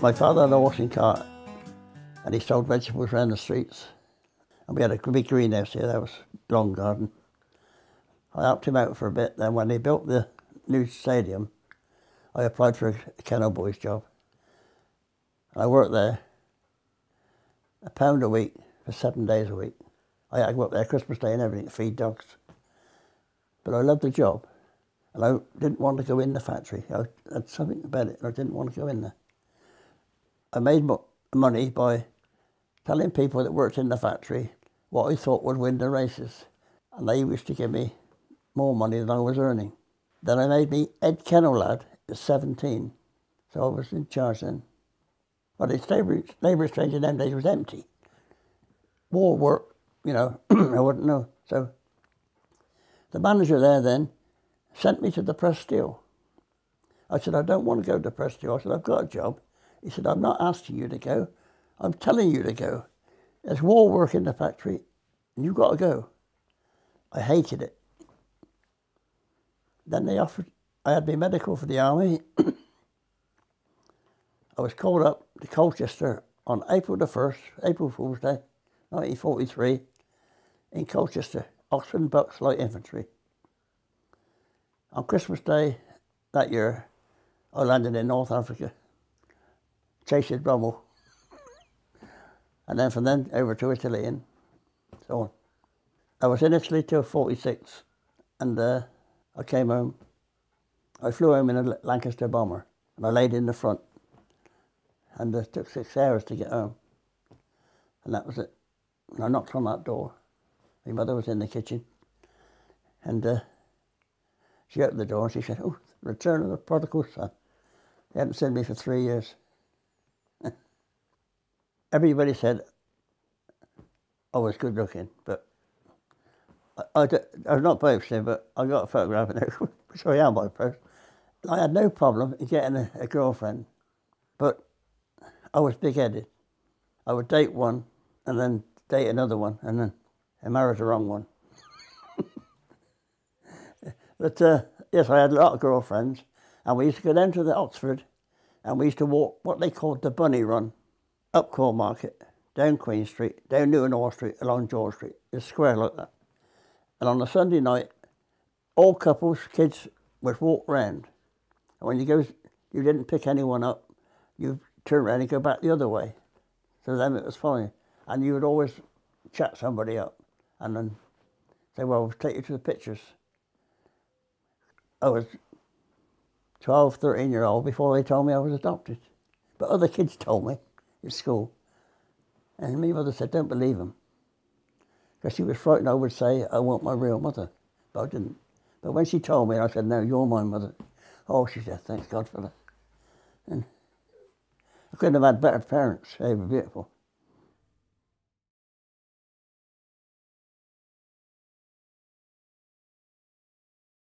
My father had a washing cart and he sold vegetables around the streets. And we had a big greenhouse here, that was a long garden. I helped him out for a bit. Then when they built the new stadium, I applied for a kennel boy's job. I worked there £1 a week for 7 days a week. I had to go up there Christmas Day and everything to feed dogs. But I loved the job and I didn't want to go in the factory. I had something about it and I didn't want to go in there. I made money by telling people that worked in the factory what I thought would win the races. And they used to give me more money than I was earning. Then I made me head kennel lad at 17. So I was in charge then. But the labour exchange in them days was empty. More work, you know, I wouldn't know. So the manager there then sent me to the press steel. I said, I don't want to go to the press steel. I said, I've got a job. He said, I'm not asking you to go. I'm telling you to go. There's war work in the factory and you've got to go. I hated it. Then they offered, I had my medical for the army. I was called up to Colchester on April the 1st, April Fool's Day, 1943, in Colchester, Oxford and Bucks Light Infantry. On Christmas Day that year, I landed in North Africa, chasing Rommel, and then from then over to Italy and so on. I was in Italy till 46, and I came home. I flew home in a Lancaster bomber, and I laid in the front. And it took 6 hours to get home. And that was it. And I knocked on that door. My mother was in the kitchen. And she opened the door and she said, oh, return of the prodigal son. They hadn't seen me for 3 years. Everybody said I was good looking, but I was not boasting, but I got a photograph in there, which I am by post. I had no problem in getting a girlfriend, but I was big-headed. I would date one and then date another one and then I married the wrong one. But yes, I had a lot of girlfriends and we used to go down to the Oxford and we used to walk what they called the bunny run, up Core Market, down Queen Street, down Newton Hall Street, along George Street. It's a square like that. And on a Sunday night, all couples, kids would walk round. And when you didn't pick anyone up, you turn around and go back the other way. So then it was fine. And you would always chat somebody up and then say, well, we'll take you to the pictures. I was 12, 13-year-old before they told me I was adopted. But other kids told me at school. And my mother said, don't believe them. Because she was frightened I would say, I want my real mother. But I didn't. But when she told me, I said, no, you're my mother. Oh, she said, thanks God for that. And I couldn't have had better parents. They were beautiful.